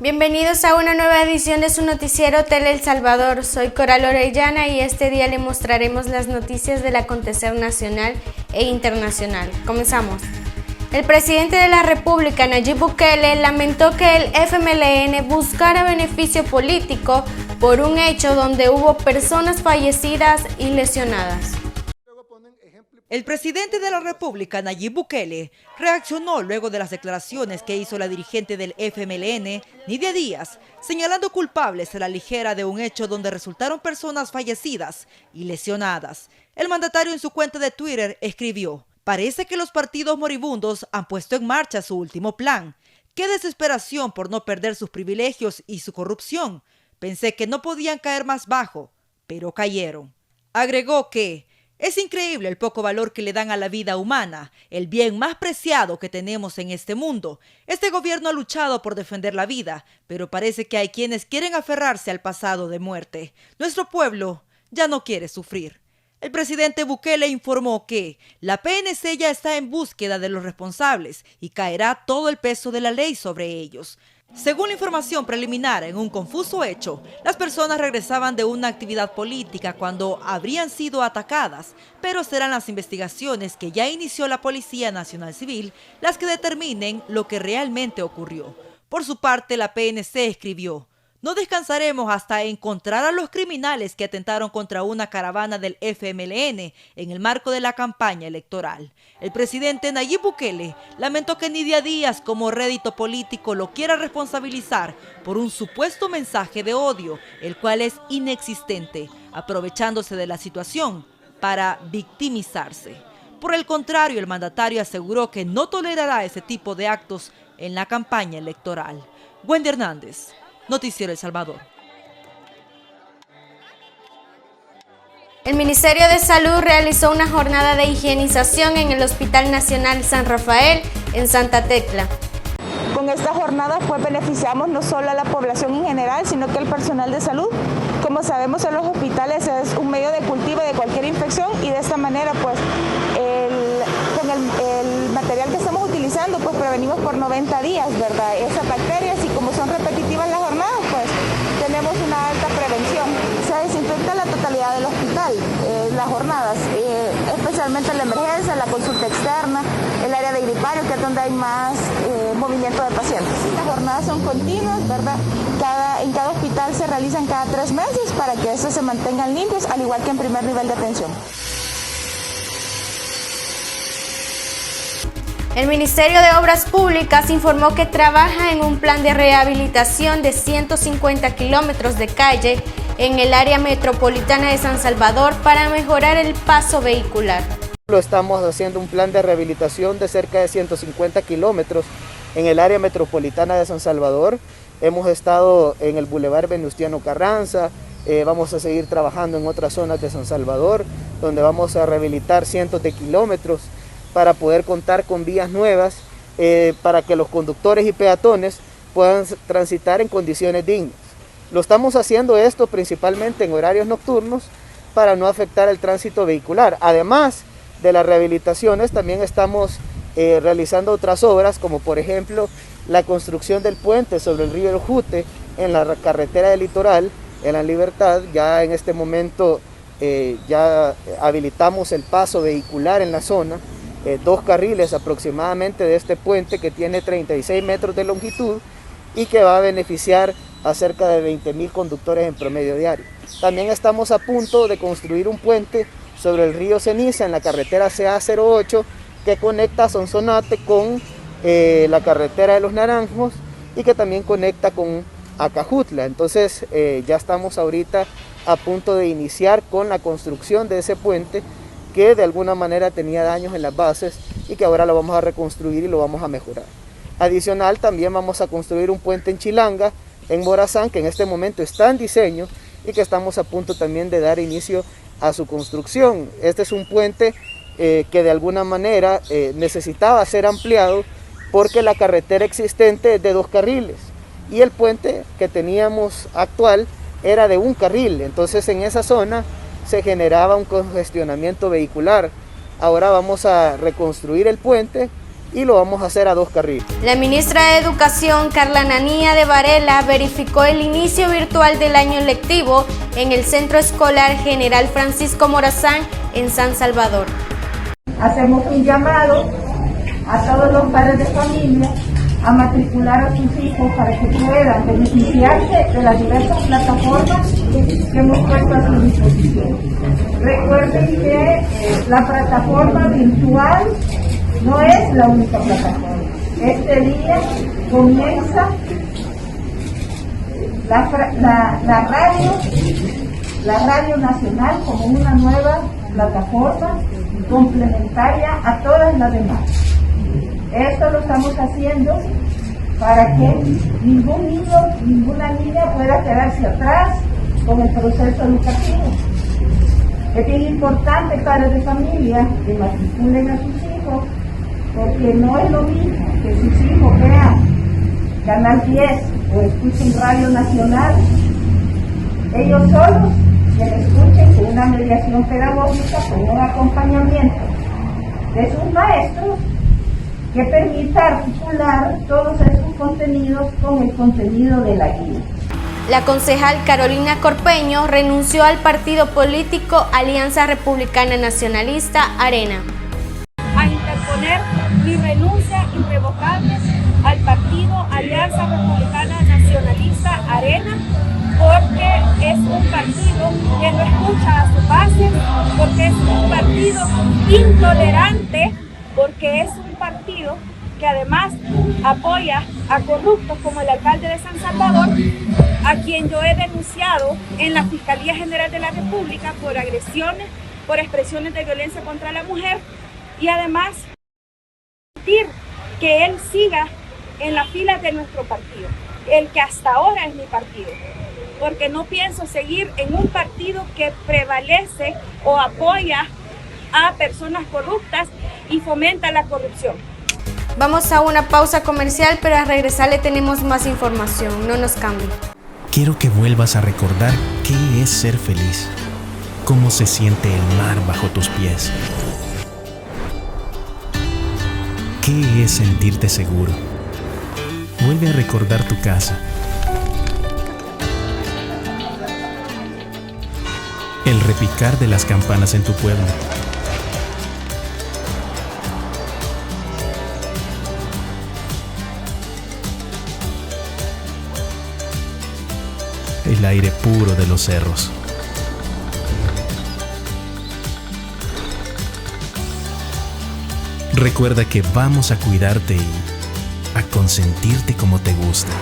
Bienvenidos a una nueva edición de su noticiero Tele El Salvador. Soy Coral Orellana y este día le mostraremos las noticias del acontecer nacional e internacional. Comenzamos. El presidente de la República, Nayib Bukele, lamentó que el FMLN buscara beneficio político por un hecho donde hubo personas fallecidas y lesionadas. El presidente de la República, Nayib Bukele, reaccionó luego de las declaraciones que hizo la dirigente del FMLN, Nidia Díaz, señalando culpables a la ligera de un hecho donde resultaron personas fallecidas y lesionadas. El mandatario en su cuenta de Twitter escribió: "Parece que los partidos moribundos han puesto en marcha su último plan. Qué desesperación por no perder sus privilegios y su corrupción. Pensé que no podían caer más bajo, pero cayeron". Agregó que es increíble el poco valor que le dan a la vida humana, el bien más preciado que tenemos en este mundo. Este gobierno ha luchado por defender la vida, pero parece que hay quienes quieren aferrarse al pasado de muerte. Nuestro pueblo ya no quiere sufrir. El presidente Bukele informó que la PNC ya está en búsqueda de los responsables y caerá todo el peso de la ley sobre ellos. Según la información preliminar, en un confuso hecho, las personas regresaban de una actividad política cuando habrían sido atacadas, pero serán las investigaciones que ya inició la Policía Nacional Civil las que determinen lo que realmente ocurrió. Por su parte, la PNC escribió: "No descansaremos hasta encontrar a los criminales que atentaron contra una caravana del FMLN en el marco de la campaña electoral". El presidente Nayib Bukele lamentó que Nidia Díaz, como rédito político, lo quiera responsabilizar por un supuesto mensaje de odio, el cual es inexistente, aprovechándose de la situación para victimizarse. Por el contrario, el mandatario aseguró que no tolerará ese tipo de actos en la campaña electoral. Wendy Hernández, Noticiero El Salvador. El Ministerio de Salud realizó una jornada de higienización en el Hospital Nacional San Rafael en Santa Tecla. Con esta jornada pues beneficiamos no solo a la población en general, sino que al personal de salud. Como sabemos, en los hospitales es un medio de cultivo de cualquier infección y de esta manera pues con el material que estamos utilizando pues prevenimos por 90 días, ¿verdad?, esas bacterias, y como son repetitivas las jornadas pues tenemos una alta prevención. Se desinfecta la totalidad del hospital, las jornadas, especialmente la emergencia, la consulta externa, el área de gripario, que es donde hay más movimiento de pacientes. Las jornadas son continuas, ¿verdad? En cada hospital se realizan cada 3 meses para que estos se mantengan limpios, al igual que en primer nivel de atención. El Ministerio de Obras Públicas informó que trabaja en un plan de rehabilitación de 150 kilómetros de calle en el área metropolitana de San Salvador para mejorar el paso vehicular. Estamos haciendo un plan de rehabilitación de cerca de 150 kilómetros en el área metropolitana de San Salvador. Hemos estado en el Boulevard Venustiano Carranza, vamos a seguir trabajando en otras zonas de San Salvador, donde vamos a rehabilitar cientos de kilómetros para poder contar con vías nuevas, para que los conductores y peatones puedan transitar en condiciones dignas. Lo estamos haciendo esto principalmente en horarios nocturnos para no afectar el tránsito vehicular. Además de las rehabilitaciones, también estamos realizando otras obras, como por ejemplo la construcción del puente sobre el río El Jute en la carretera del Litoral, en La Libertad. Ya en este momento ya habilitamos el paso vehicular en la zona, 2 carriles aproximadamente de este puente que tiene 36 metros de longitud y que va a beneficiar a cerca de 20.000 conductores en promedio diario. También estamos a punto de construir un puente sobre el río Ceniza en la carretera CA08 que conecta a Sonsonate con la carretera de Los Naranjos y que también conecta con Acajutla. Entonces ya estamos ahorita a punto de iniciar con la construcción de ese puente que de alguna manera tenía daños en las bases y que ahora lo vamos a reconstruir y lo vamos a mejorar. Adicional, también vamos a construir un puente en Chilanga, en Morazán, que en este momento está en diseño y que estamos a punto también de dar inicio a su construcción. Este es un puente que de alguna manera necesitaba ser ampliado porque la carretera existente es de 2 carriles y el puente que teníamos actual era de 1 carril. Entonces en esa zona se generaba un congestionamiento vehicular. Ahora vamos a reconstruir el puente y lo vamos a hacer a 2 carriles. La ministra de Educación, Carla Nanía de Varela, verificó el inicio virtual del año lectivo en el Centro Escolar General Francisco Morazán en San Salvador. Hacemos un llamado a todos los padres de familia a matricular a sus hijos para que puedan beneficiarse de las diversas plataformas que hemos puesto a su disposición. Recuerden que la plataforma virtual no es la única plataforma. Este día comienza la radio nacional como una nueva plataforma complementaria a todas las demás. Esto lo estamos haciendo para que ningún niño, ninguna niña pueda quedarse atrás con el proceso educativo. Es bien importante, padres de familia, que matriculen a sus hijos, porque no es lo mismo que sus hijos vean Canal 10 o escuchen Radio Nacional, ellos solos, que lo escuchen con una mediación pedagógica, con un acompañamiento de sus maestros, que permita articular todos estos contenidos con el contenido de la guía. La concejal Carolina Corpeño renunció al partido político Alianza Republicana Nacionalista Arena. A interponer mi renuncia irrevocable al partido Alianza Republicana Nacionalista Arena, porque es un partido que no escucha a su base, porque es un partido intolerante, porque es un partido que además apoya a corruptos como el alcalde de San Salvador, a quien yo he denunciado en la Fiscalía General de la República por agresiones, por expresiones de violencia contra la mujer, y además permitir que él siga en las filas de nuestro partido, el que hasta ahora es mi partido, porque no pienso seguir en un partido que prevalece o apoya a personas corruptas y fomenta la corrupción. Vamos a una pausa comercial, pero al regresar le tenemos más información. No nos cambie. Quiero que vuelvas a recordar qué es ser feliz, cómo se siente el mar bajo tus pies, qué es sentirte seguro. Vuelve a recordar tu casa, el repicar de las campanas en tu pueblo, el aire puro de los cerros. Recuerda que vamos a cuidarte y a consentirte como te gusta.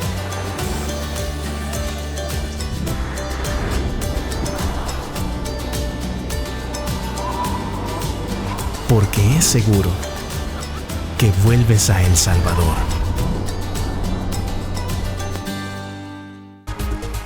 Porque es seguro que vuelves a El Salvador.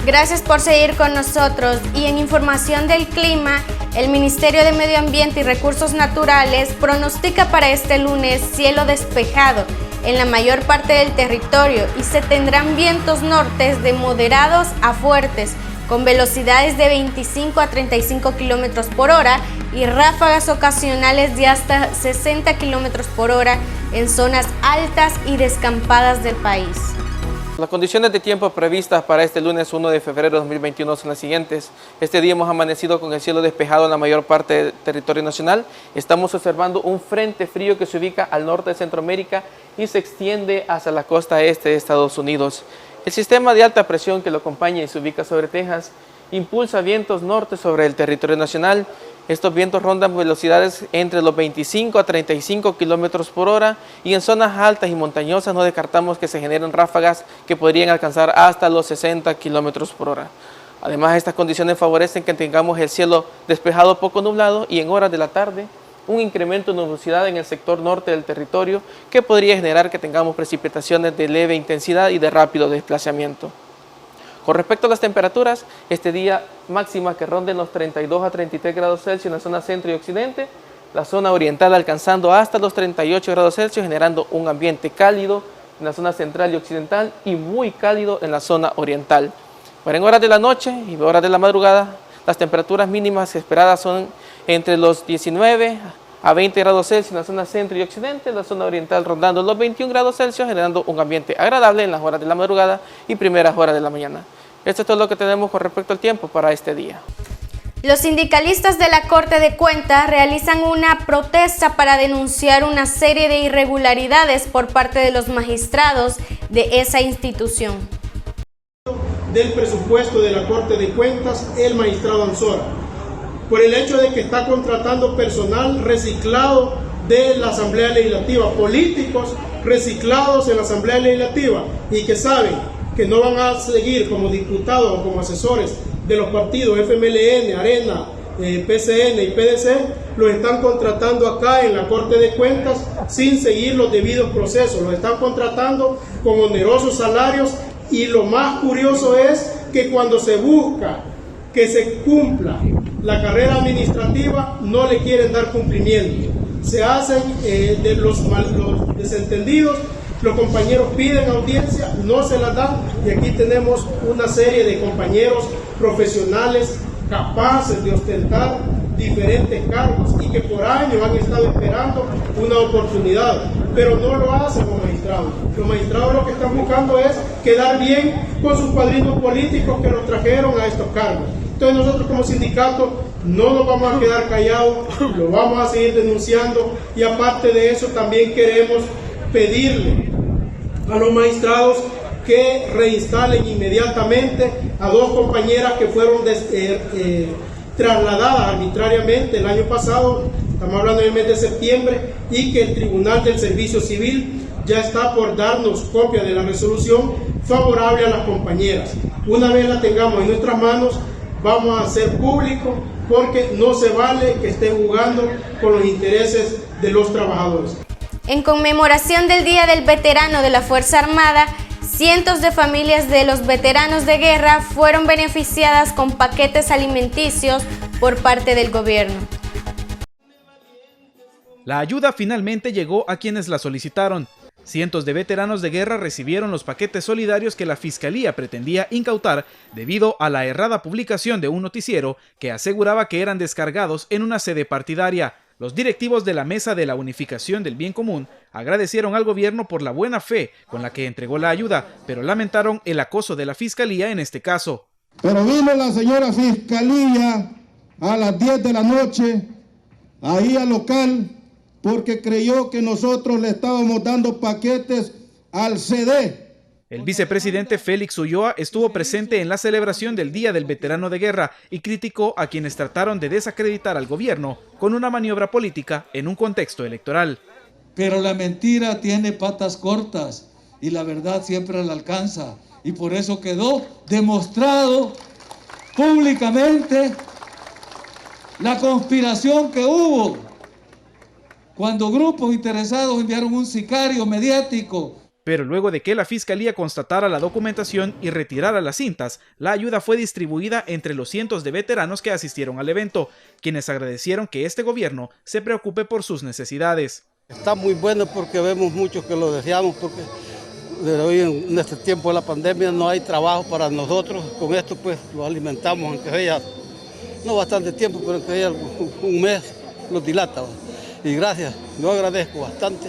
Gracias por seguir con nosotros. Y en información del clima, el Ministerio de Medio Ambiente y Recursos Naturales pronostica para este lunes cielo despejado en la mayor parte del territorio y se tendrán vientos nortes de moderados a fuertes con velocidades de 25 a 35 kilómetros por hora y ráfagas ocasionales de hasta 60 kilómetros por hora en zonas altas y descampadas del país. Las condiciones de tiempo previstas para este lunes 1 de febrero de 2021 son las siguientes. Este día hemos amanecido con el cielo despejado en la mayor parte del territorio nacional. Estamos observando un frente frío que se ubica al norte de Centroamérica y se extiende hacia la costa este de Estados Unidos. El sistema de alta presión que lo acompaña y se ubica sobre Texas impulsa vientos norte sobre el territorio nacional. Estos vientos rondan velocidades entre los 25 a 35 kilómetros por hora y en zonas altas y montañosas no descartamos que se generen ráfagas que podrían alcanzar hasta los 60 kilómetros por hora. Además, estas condiciones favorecen que tengamos el cielo despejado poco nublado y en horas de la tarde un incremento de nubosidad en el sector norte del territorio que podría generar que tengamos precipitaciones de leve intensidad y de rápido desplazamiento. Con respecto a las temperaturas, este día máxima que ronden los 32 a 33 grados Celsius en la zona centro y occidente, la zona oriental alcanzando hasta los 38 grados Celsius, generando un ambiente cálido en la zona central y occidental y muy cálido en la zona oriental. Para en horas de la noche y horas de la madrugada, las temperaturas mínimas esperadas son entre los 19 a 20 grados Celsius en la zona centro y occidente, la zona oriental rondando los 21 grados Celsius, generando un ambiente agradable en las horas de la madrugada y primeras horas de la mañana. Esto es todo lo que tenemos con respecto al tiempo para este día. Los sindicalistas de la Corte de Cuentas realizan una protesta para denunciar una serie de irregularidades por parte de los magistrados de esa institución. Del presupuesto de la Corte de Cuentas, el magistrado Ansora, por el hecho de que está contratando personal reciclado de la Asamblea Legislativa, políticos reciclados en la Asamblea Legislativa y que saben que no van a seguir como diputados o como asesores de los partidos FMLN, Arena, PCN y PDC, los están contratando acá en la Corte de Cuentas sin seguir los debidos procesos, los están contratando con onerosos salarios y lo más curioso es que cuando se busca que se cumpla la carrera administrativa no le quieren dar cumplimiento, se hacen de los desentendidos. Los compañeros piden audiencia, no se la dan y aquí tenemos una serie de compañeros profesionales capaces de ostentar diferentes cargos y que por años han estado esperando una oportunidad, pero no lo hacen los magistrados. Los magistrados lo que están buscando es quedar bien con sus padrinos políticos que los trajeron a estos cargos. Entonces nosotros como sindicato no nos vamos a quedar callados, lo vamos a seguir denunciando y aparte de eso también queremos pedirle a los magistrados que reinstalen inmediatamente a dos compañeras que fueron trasladadas arbitrariamente el año pasado, estamos hablando del mes de septiembre, y que el Tribunal del Servicio Civil ya está por darnos copia de la resolución favorable a las compañeras. Una vez la tengamos en nuestras manos, vamos a hacer público porque no se vale que estén jugando con los intereses de los trabajadores. En conmemoración del Día del Veterano de la Fuerza Armada, cientos de familias de los veteranos de guerra fueron beneficiadas con paquetes alimenticios por parte del gobierno. La ayuda finalmente llegó a quienes la solicitaron. Cientos de veteranos de guerra recibieron los paquetes solidarios que la Fiscalía pretendía incautar debido a la errada publicación de un noticiero que aseguraba que eran descargados en una sede partidaria. Los directivos de la Mesa de la Unificación del Bien Común agradecieron al gobierno por la buena fe con la que entregó la ayuda, pero lamentaron el acoso de la Fiscalía en este caso. Pero vino la señora Fiscalía a las 10 de la noche, ahí al local, porque creyó que nosotros le estábamos dando paquetes al CD. El vicepresidente Félix Ulloa estuvo presente en la celebración del Día del Veterano de Guerra y criticó a quienes trataron de desacreditar al gobierno con una maniobra política en un contexto electoral. Pero la mentira tiene patas cortas y la verdad siempre la alcanza. Y por eso quedó demostrado públicamente la conspiración que hubo cuando grupos interesados enviaron un sicario mediático. Pero luego de que la Fiscalía constatara la documentación y retirara las cintas, la ayuda fue distribuida entre los cientos de veteranos que asistieron al evento, quienes agradecieron que este gobierno se preocupe por sus necesidades. Está muy bueno porque vemos muchos que lo deseamos, porque desde hoy en este tiempo de la pandemia no hay trabajo para nosotros. Con esto pues lo alimentamos, aunque sea no bastante tiempo, pero aunque sea un mes lo dilata. Y gracias, yo agradezco bastante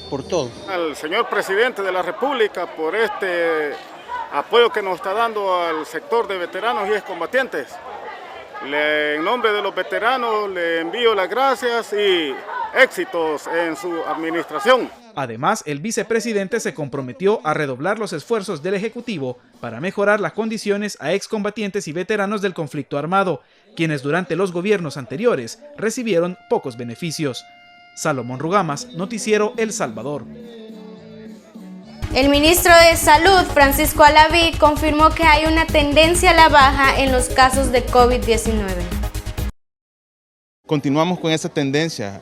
por todo. Al señor presidente de la República por este apoyo que nos está dando al sector de veteranos y excombatientes. En nombre de los veteranos le envío las gracias y éxitos en su administración. Además, el vicepresidente se comprometió a redoblar los esfuerzos del Ejecutivo para mejorar las condiciones a excombatientes y veteranos del conflicto armado, quienes durante los gobiernos anteriores recibieron pocos beneficios. Salomón Rugamas, Noticiero El Salvador. El ministro de Salud, Francisco Alaví, confirmó que hay una tendencia a la baja en los casos de COVID-19. Continuamos con esa tendencia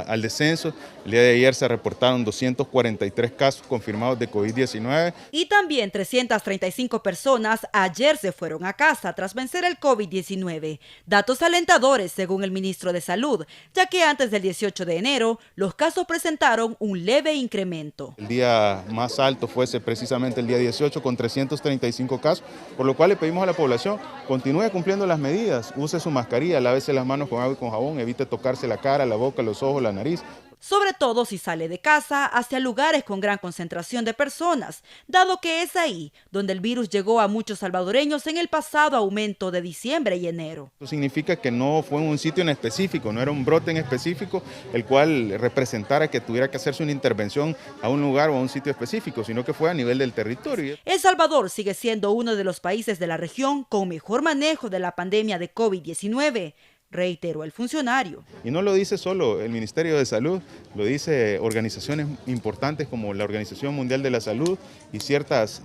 al descenso. El día de ayer se reportaron 243 casos confirmados de COVID-19. Y también 335 personas ayer se fueron a casa tras vencer el COVID-19. Datos alentadores según el ministro de Salud, ya que antes del 18 de enero los casos presentaron un leve incremento. El día más alto fuese precisamente el día 18 con 335 casos, por lo cual le pedimos a la población continúe cumpliendo las medidas, use su mascarilla, lávese las manos con agua y con jabón desinfección, evite tocarse la cara, la boca, los ojos, la nariz. Sobre todo si sale de casa hacia lugares con gran concentración de personas, dado que es ahí donde el virus llegó a muchos salvadoreños en el pasado aumento de diciembre y enero. Eso significa que no fue en un sitio en específico, no era un brote en específico el cual representara que tuviera que hacerse una intervención a un lugar o a un sitio específico, sino que fue a nivel del territorio. El Salvador sigue siendo uno de los países de la región con mejor manejo de la pandemia de COVID-19. Reiteró el funcionario. Y no lo dice solo el Ministerio de Salud, lo dice organizaciones importantes como la Organización Mundial de la Salud y ciertos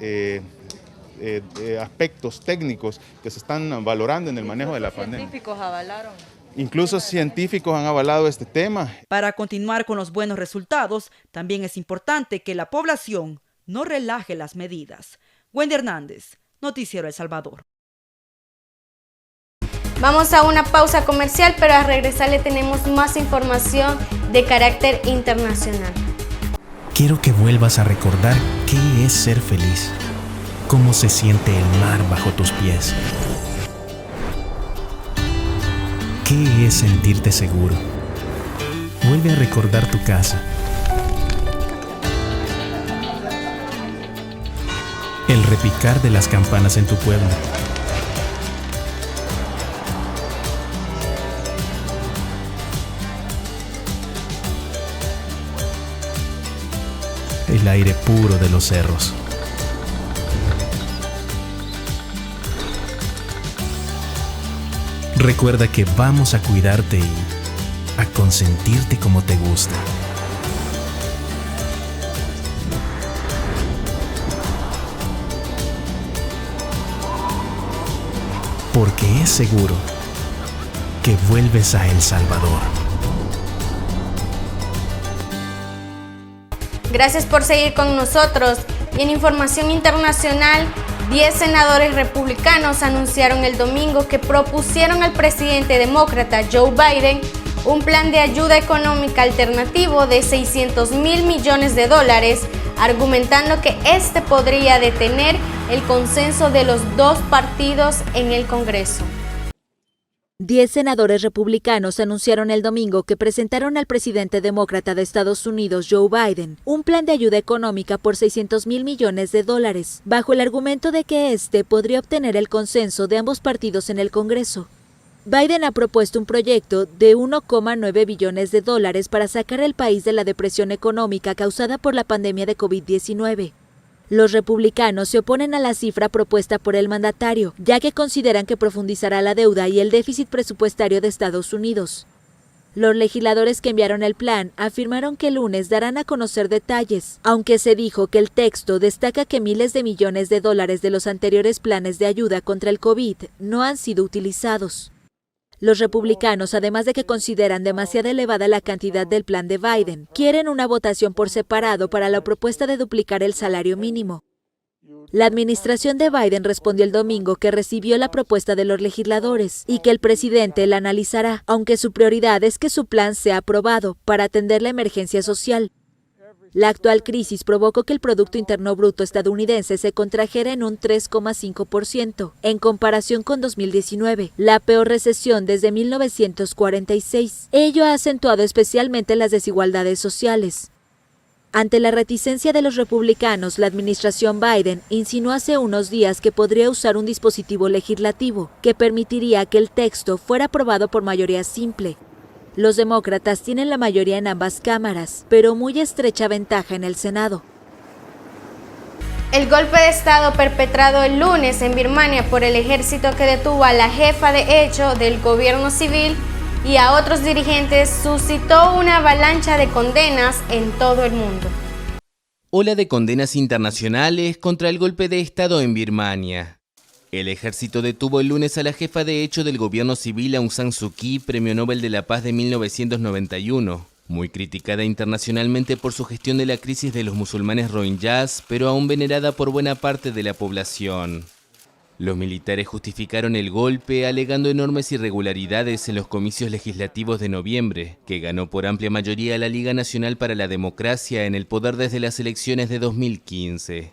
aspectos técnicos que se están valorando en el manejo de la pandemia. Científicos avalaron. Incluso científicos han avalado este tema. Para continuar con los buenos resultados, también es importante que la población no relaje las medidas. Wendy Hernández, Noticiero El Salvador. Vamos a una pausa comercial, pero al regresar le tenemos más información de carácter internacional. Quiero que vuelvas a recordar qué es ser feliz, cómo se siente el mar bajo tus pies, qué es sentirte seguro. Vuelve a recordar tu casa, el repicar de las campanas en tu pueblo, el aire puro de los cerros. Recuerda que vamos a cuidarte y a consentirte como te gusta. Porque es seguro que vuelves a El Salvador. Gracias por seguir con nosotros. Y en información internacional, 10 senadores republicanos anunciaron el domingo que propusieron al presidente demócrata Joe Biden un plan de ayuda económica alternativo de $600 mil millones, argumentando que este podría detener el consenso de los dos partidos en el Congreso. 10 senadores republicanos anunciaron el domingo que presentaron al presidente demócrata de Estados Unidos, Joe Biden, un plan de ayuda económica por $600 mil millones, bajo el argumento de que este podría obtener el consenso de ambos partidos en el Congreso. Biden ha propuesto un proyecto de $1,9 billones para sacar al país de la depresión económica causada por la pandemia de COVID-19. Los republicanos se oponen a la cifra propuesta por el mandatario, ya que consideran que profundizará la deuda y el déficit presupuestario de Estados Unidos. Los legisladores que enviaron el plan afirmaron que el lunes darán a conocer detalles, aunque se dijo que el texto destaca que miles de millones de dólares de los anteriores planes de ayuda contra el COVID no han sido utilizados. Los republicanos, además de que consideran demasiado elevada la cantidad del plan de Biden, quieren una votación por separado para la propuesta de duplicar el salario mínimo. La administración de Biden respondió el domingo que recibió la propuesta de los legisladores y que el presidente la analizará, aunque su prioridad es que su plan sea aprobado para atender la emergencia social. La actual crisis provocó que el Producto Interno Bruto estadounidense se contrajera en un 3,5%, en comparación con 2019, la peor recesión desde 1946. Ello ha acentuado especialmente las desigualdades sociales. Ante la reticencia de los republicanos, la administración Biden insinuó hace unos días que podría usar un dispositivo legislativo que permitiría que el texto fuera aprobado por mayoría simple. Los demócratas tienen la mayoría en ambas cámaras, pero muy estrecha ventaja en el Senado. El golpe de Estado perpetrado el lunes en Birmania por el ejército que detuvo a la jefa de hecho del gobierno civil y a otros dirigentes suscitó una avalancha de condenas en todo el mundo. Ola de condenas internacionales contra el golpe de Estado en Birmania. El ejército detuvo el lunes a la jefa de hecho del gobierno civil Aung San Suu Kyi, Premio Nobel de la Paz de 1991, muy criticada internacionalmente por su gestión de la crisis de los musulmanes rohingyas, pero aún venerada por buena parte de la población. Los militares justificaron el golpe alegando enormes irregularidades en los comicios legislativos de noviembre, que ganó por amplia mayoría la Liga Nacional para la Democracia en el poder desde las elecciones de 2015.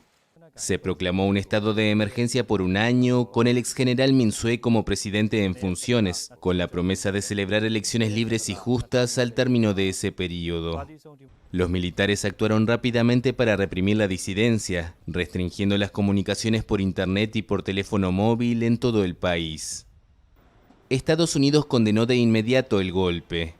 Se proclamó un estado de emergencia por un año, con el exgeneral Min Sué como presidente en funciones, con la promesa de celebrar elecciones libres y justas al término de ese periodo. Los militares actuaron rápidamente para reprimir la disidencia, restringiendo las comunicaciones por internet y por teléfono móvil en todo el país. Estados Unidos condenó de inmediato el golpe.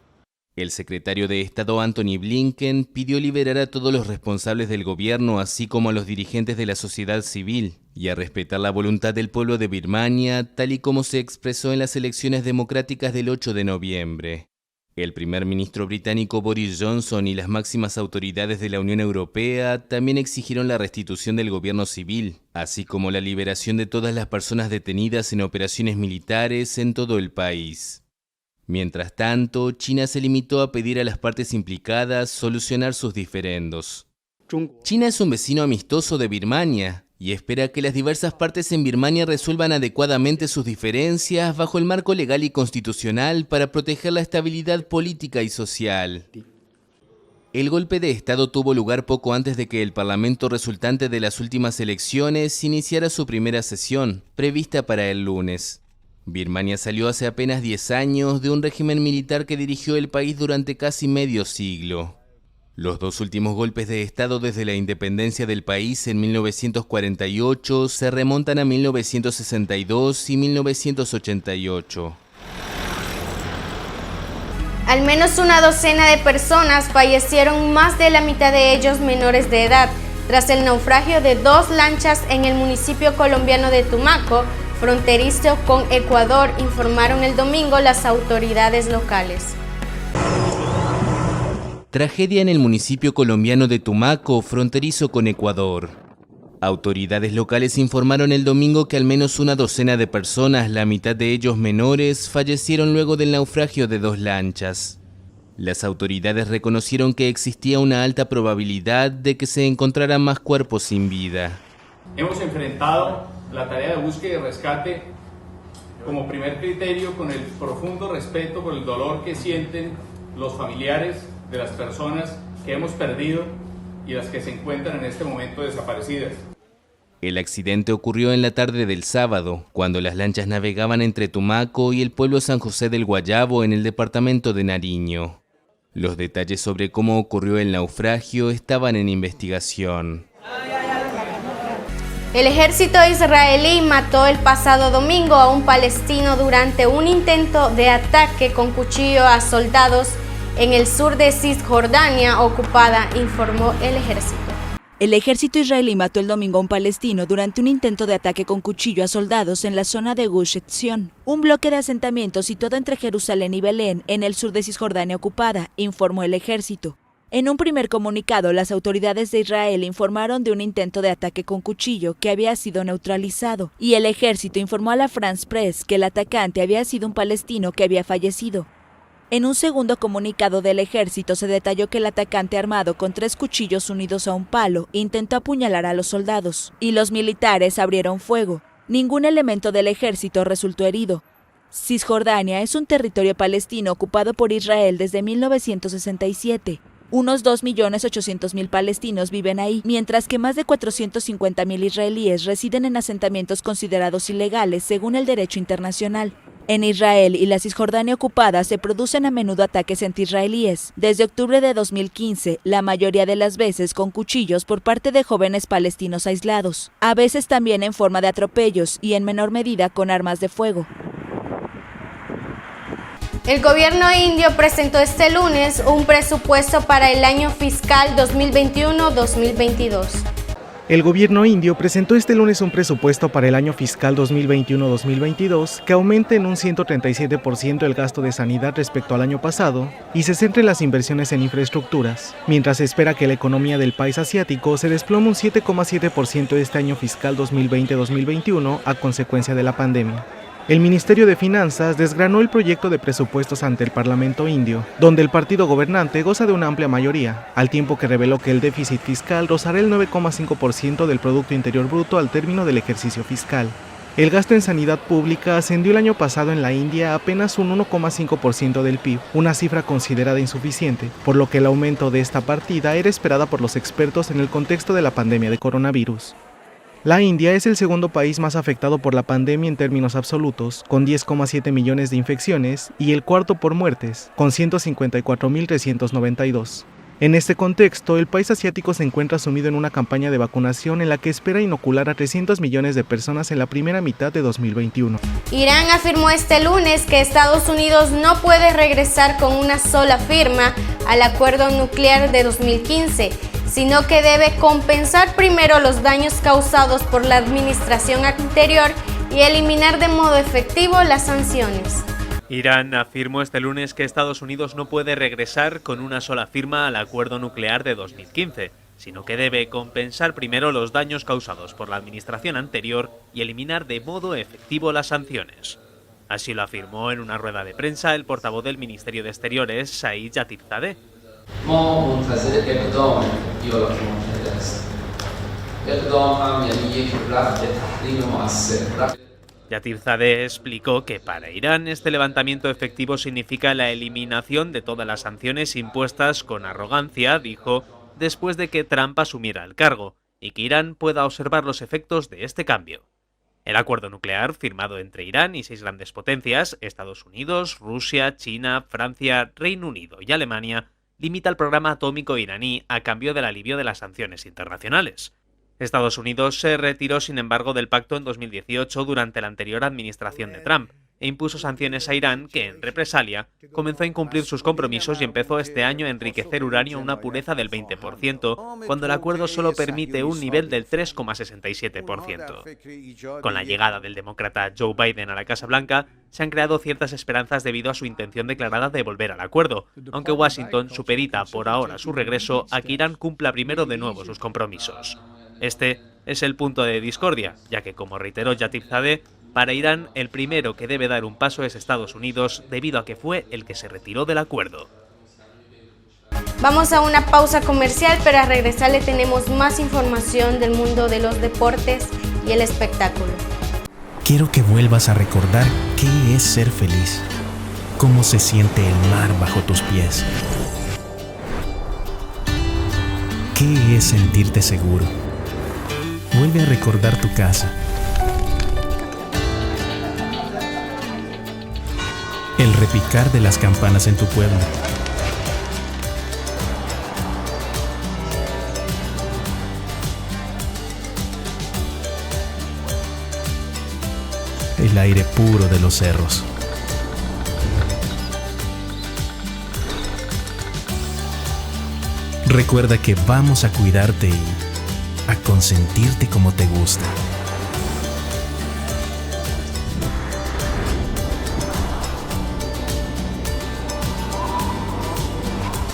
El secretario de Estado Antony Blinken pidió liberar a todos los responsables del gobierno, así como a los dirigentes de la sociedad civil, y a respetar la voluntad del pueblo de Birmania, tal y como se expresó en las elecciones democráticas del 8 de noviembre. El primer ministro británico Boris Johnson y las máximas autoridades de la Unión Europea también exigieron la restitución del gobierno civil, así como la liberación de todas las personas detenidas en operaciones militares en todo el país. Mientras tanto, China se limitó a pedir a las partes implicadas solucionar sus diferendos. China es un vecino amistoso de Birmania y espera que las diversas partes en Birmania resuelvan adecuadamente sus diferencias bajo el marco legal y constitucional para proteger la estabilidad política y social. El golpe de Estado tuvo lugar poco antes de que el Parlamento resultante de las últimas elecciones iniciara su primera sesión, prevista para el lunes. Birmania salió hace apenas 10 años de un régimen militar que dirigió el país durante casi medio siglo. Los dos últimos golpes de Estado desde la independencia del país en 1948 se remontan a 1962 y 1988. Al menos una docena de personas fallecieron, más de la mitad de ellos menores de edad, tras el naufragio de 2 lanchas en el municipio colombiano de Tumaco, fronterizo con Ecuador, informaron el domingo las autoridades locales. Tragedia en el municipio colombiano de Tumaco, fronterizo con Ecuador. Autoridades locales informaron el domingo que al menos una docena de personas, la mitad de ellos menores, fallecieron luego del naufragio de 2 lanchas. Las autoridades reconocieron que existía una alta probabilidad de que se encontraran más cuerpos sin vida. Hemos enfrentado la tarea de búsqueda y rescate como primer criterio con el profundo respeto por el dolor que sienten los familiares de las personas que hemos perdido y las que se encuentran en este momento desaparecidas. El accidente ocurrió en la tarde del sábado, cuando las lanchas navegaban entre Tumaco y el pueblo San José del Guayabo en el departamento de Nariño. Los detalles sobre cómo ocurrió el naufragio estaban en investigación. El ejército israelí mató el pasado domingo a un palestino durante un intento de ataque con cuchillo a soldados en el sur de Cisjordania ocupada, informó el ejército. El ejército israelí mató el domingo a un palestino durante un intento de ataque con cuchillo a soldados en la zona de Gush Etzion, un bloque de asentamientos situado entre Jerusalén y Belén, en el sur de Cisjordania ocupada, informó el ejército. En un primer comunicado, las autoridades de Israel informaron de un intento de ataque con cuchillo que había sido neutralizado, y el ejército informó a la France Press que el atacante había sido un palestino que había fallecido. En un segundo comunicado del ejército se detalló que el atacante armado con 3 cuchillos unidos a un palo intentó apuñalar a los soldados, y los militares abrieron fuego. Ningún elemento del ejército resultó herido. Cisjordania es un territorio palestino ocupado por Israel desde 1967. Unos 2.800.000 palestinos viven ahí, mientras que más de 450.000 israelíes residen en asentamientos considerados ilegales según el derecho internacional. En Israel y la Cisjordania ocupada se producen a menudo ataques antiisraelíes. Desde octubre de 2015, la mayoría de las veces con cuchillos por parte de jóvenes palestinos aislados, a veces también en forma de atropellos y en menor medida con armas de fuego. El gobierno indio presentó este lunes un presupuesto para el año fiscal 2021-2022. El gobierno indio presentó este lunes un presupuesto para el año fiscal 2021-2022 que aumenta en un 137% el gasto de sanidad respecto al año pasado y se centra en las inversiones en infraestructuras, mientras se espera que la economía del país asiático se desplome un 7,7% este año fiscal 2020-2021 a consecuencia de la pandemia. El Ministerio de Finanzas desgranó el proyecto de presupuestos ante el Parlamento indio, donde el partido gobernante goza de una amplia mayoría, al tiempo que reveló que el déficit fiscal rozará el 9,5% del Producto Interior Bruto al término del ejercicio fiscal. El gasto en sanidad pública ascendió el año pasado en la India a apenas un 1,5% del PIB, una cifra considerada insuficiente, por lo que el aumento de esta partida era esperada por los expertos en el contexto de la pandemia de coronavirus. La India es el segundo país más afectado por la pandemia en términos absolutos, con 10,7 millones de infecciones, y el cuarto por muertes, con 154.392. En este contexto, el país asiático se encuentra sumido en una campaña de vacunación en la que espera inocular a 300 millones de personas en la primera mitad de 2021. Irán afirmó este lunes que Estados Unidos no puede regresar con una sola firma al acuerdo nuclear de 2015, sino que debe compensar primero los daños causados por la administración anterior y eliminar de modo efectivo las sanciones. Irán afirmó este lunes que Estados Unidos no puede regresar con una sola firma al acuerdo nuclear de 2015, sino que debe compensar primero los daños causados por la administración anterior y eliminar de modo efectivo las sanciones. Así lo afirmó en una rueda de prensa el portavoz del Ministerio de Exteriores, Saeed Yatibzadeh. Yatibzadeh explicó que para Irán este levantamiento efectivo significa la eliminación de todas las sanciones impuestas con arrogancia, dijo, después de que Trump asumiera el cargo, y que Irán pueda observar los efectos de este cambio. El acuerdo nuclear, firmado entre Irán y 6 grandes potencias, Estados Unidos, Rusia, China, Francia, Reino Unido y Alemania, limita el programa atómico iraní a cambio del alivio de las sanciones internacionales. Estados Unidos se retiró, sin embargo, del pacto en 2018 durante la anterior administración de Trump e impuso sanciones a Irán que, en represalia, comenzó a incumplir sus compromisos y empezó este año a enriquecer uranio a una pureza del 20%, cuando el acuerdo solo permite un nivel del 3,67%. Con la llegada del demócrata Joe Biden a la Casa Blanca, se han creado ciertas esperanzas debido a su intención declarada de volver al acuerdo, aunque Washington supedita por ahora su regreso a que Irán cumpla primero de nuevo sus compromisos. Este es el punto de discordia, ya que, como reiteró Yatibzadeh, para Irán el primero que debe dar un paso es Estados Unidos, debido a que fue el que se retiró del acuerdo. Vamos a una pausa comercial, pero al regresar le tenemos más información del mundo de los deportes y el espectáculo. Quiero que vuelvas a recordar qué es ser feliz, cómo se siente el mar bajo tus pies, qué es sentirte seguro. Vuelve a recordar tu casa, el repicar de las campanas en tu pueblo, el aire puro de los cerros. Recuerda que vamos a cuidarte y a consentirte como te gusta.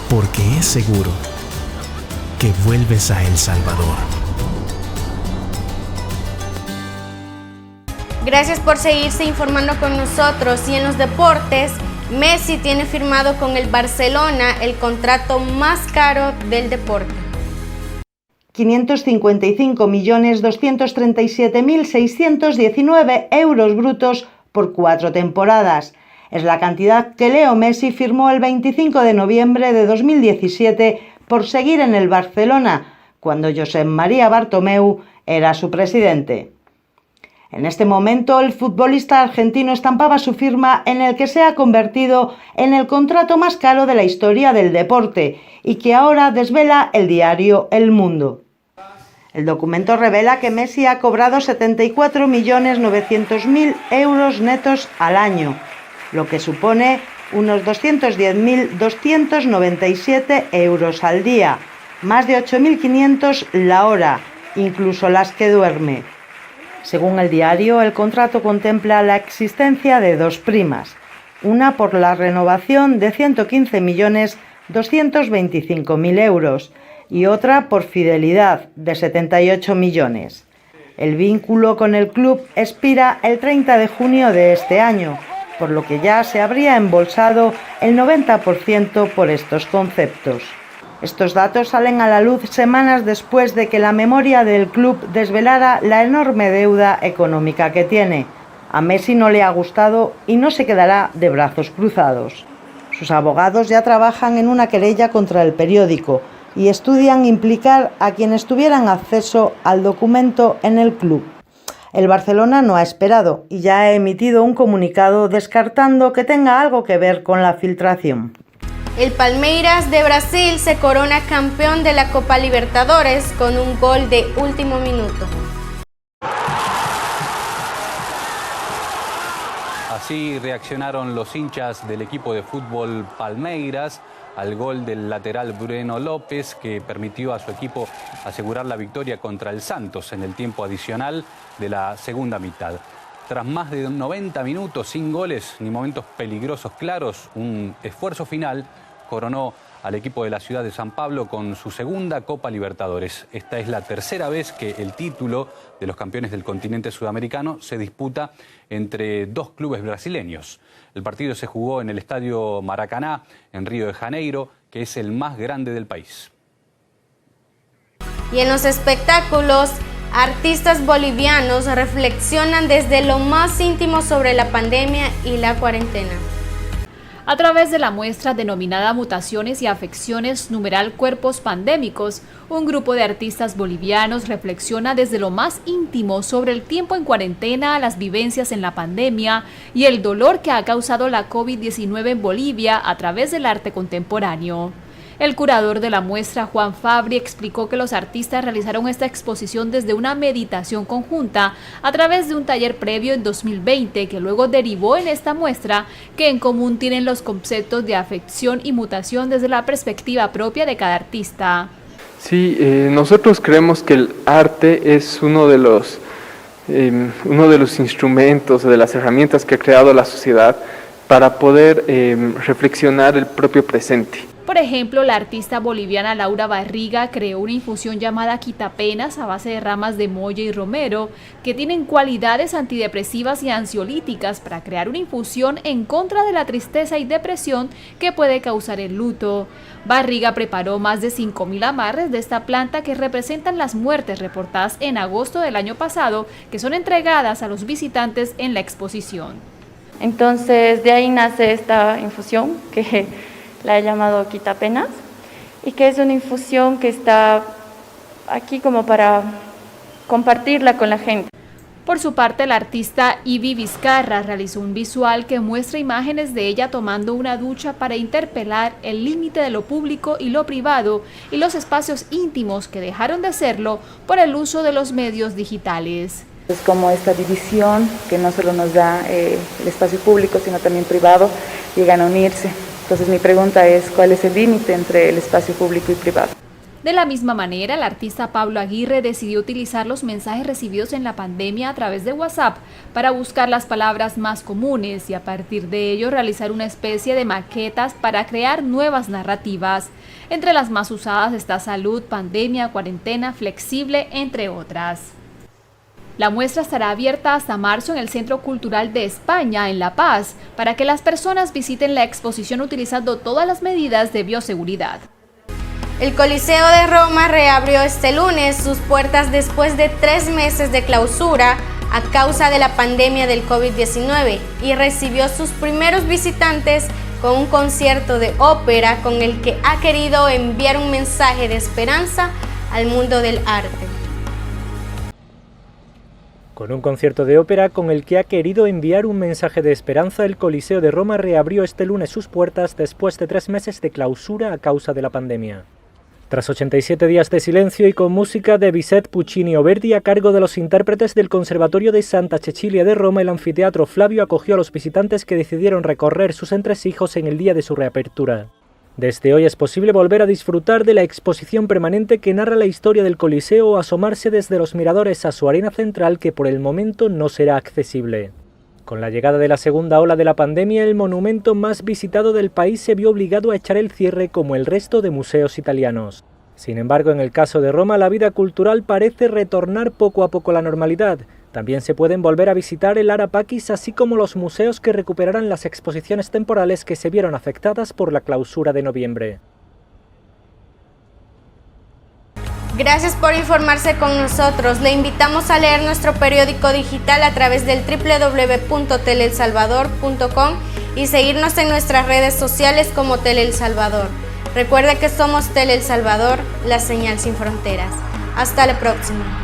Porque es seguro que vuelves a El Salvador. Gracias por seguirse informando con nosotros. Y en los deportes, Messi tiene firmado con el Barcelona el contrato más caro del deporte. 555.237.619 euros brutos por 4 temporadas. Es la cantidad que Leo Messi firmó el 25 de noviembre de 2017 por seguir en el Barcelona, cuando Josep María Bartomeu era su presidente. En este momento, el futbolista argentino estampaba su firma en el que se ha convertido en el contrato más caro de la historia del deporte y que ahora desvela el diario El Mundo. El documento revela que Messi ha cobrado 74.900.000 euros netos al año, lo que supone unos 210.297 euros al día, más de 8.500 la hora, incluso las que duerme. Según el diario, el contrato contempla la existencia de 2 primas, una por la renovación de 115.225.000 euros y otra por fidelidad de 78 millones. El vínculo con el club expira el 30 de junio de este año, por lo que ya se habría embolsado el 90% por estos conceptos. Estos datos salen a la luz semanas después de que la memoria del club desvelara la enorme deuda económica que tiene. A Messi no le ha gustado y no se quedará de brazos cruzados. Sus abogados ya trabajan en una querella contra el periódico, y estudian implicar a quienes tuvieran acceso al documento en el club. El Barcelona no ha esperado y ya ha emitido un comunicado descartando que tenga algo que ver con la filtración. El Palmeiras de Brasil se corona campeón de la Copa Libertadores con un gol de último minuto. Así reaccionaron los hinchas del equipo de fútbol Palmeiras al gol del lateral Breno López, que permitió a su equipo asegurar la victoria contra el Santos en el tiempo adicional de la segunda mitad. Tras más de 90 minutos sin goles ni momentos peligrosos claros, un esfuerzo final coronó al equipo de la ciudad de San Pablo con su segunda Copa Libertadores. Esta es la tercera vez que el título de los campeones del continente sudamericano se disputa entre dos clubes brasileños. El partido se jugó en el Estadio Maracaná, en Río de Janeiro, que es el más grande del país. Y en los espectáculos, artistas bolivianos reflexionan desde lo más íntimo sobre la pandemia y la cuarentena. A través de la muestra denominada Mutaciones y Afecciones, numeral Cuerpos Pandémicos, un grupo de artistas bolivianos reflexiona desde lo más íntimo sobre el tiempo en cuarentena, las vivencias en la pandemia y el dolor que ha causado la COVID-19 en Bolivia a través del arte contemporáneo. El curador de la muestra, Juan Fabri, explicó que los artistas realizaron esta exposición desde una meditación conjunta a través de un taller previo en 2020 que luego derivó en esta muestra, que en común tienen los conceptos de afección y mutación desde la perspectiva propia de cada artista. Sí, nosotros creemos que el arte es uno de los instrumentos, de las herramientas que ha creado la sociedad para poder reflexionar el propio presente. Por ejemplo, la artista boliviana Laura Barriga creó una infusión llamada quitapenas a base de ramas de molle y romero que tienen cualidades antidepresivas y ansiolíticas para crear una infusión en contra de la tristeza y depresión que puede causar el luto. Barriga preparó más de 5.000 amarres de esta planta que representan las muertes reportadas en agosto del año pasado, que son entregadas a los visitantes en la exposición. Entonces de ahí nace esta infusión que la he llamado quitapenas y que es una infusión que está aquí como para compartirla con la gente. Por su parte, la artista Ivy Vizcarra realizó un visual que muestra imágenes de ella tomando una ducha para interpelar el límite de lo público y lo privado y los espacios íntimos que dejaron de serlo por el uso de los medios digitales. Es como esta división que no solo nos da el espacio público, sino también privado, llegan a unirse. Entonces mi pregunta es, ¿cuál es el límite entre el espacio público y privado? De la misma manera, el artista Pablo Aguirre decidió utilizar los mensajes recibidos en la pandemia a través de WhatsApp para buscar las palabras más comunes y a partir de ello realizar una especie de maquetas para crear nuevas narrativas. Entre las más usadas está salud, pandemia, cuarentena, flexible, entre otras. La muestra estará abierta hasta marzo en el Centro Cultural de España, en La Paz, para que las personas visiten la exposición utilizando todas las medidas de bioseguridad. El Coliseo de Roma reabrió este lunes sus puertas después de 3 meses de clausura a causa de la pandemia del COVID-19 y recibió sus primeros visitantes con un concierto de ópera con el que ha querido enviar un mensaje de esperanza al mundo del arte. Con un concierto de ópera con el que ha querido enviar un mensaje de esperanza, el Coliseo de Roma reabrió este lunes sus puertas después de 3 meses de clausura a causa de la pandemia. Tras 87 días de silencio y con música de Bizet, Puccini o Verdi a cargo de los intérpretes del Conservatorio de Santa Cecilia de Roma, el anfiteatro Flavio acogió a los visitantes que decidieron recorrer sus entresijos en el día de su reapertura. Desde hoy es posible volver a disfrutar de la exposición permanente que narra la historia del Coliseo o asomarse desde los miradores a su arena central, que por el momento no será accesible. Con la llegada de la segunda ola de la pandemia, el monumento más visitado del país se vio obligado a echar el cierre como el resto de museos italianos. Sin embargo, en el caso de Roma, la vida cultural parece retornar poco a poco a la normalidad. También se pueden volver a visitar el Ara Pacis, así como los museos que recuperarán las exposiciones temporales que se vieron afectadas por la clausura de noviembre. Gracias por informarse con nosotros. Le invitamos a leer nuestro periódico digital a través del www.teleelsalvador.com y seguirnos en nuestras redes sociales como Tele El Salvador. Recuerda que somos Tele El Salvador, la señal sin fronteras. Hasta la próxima.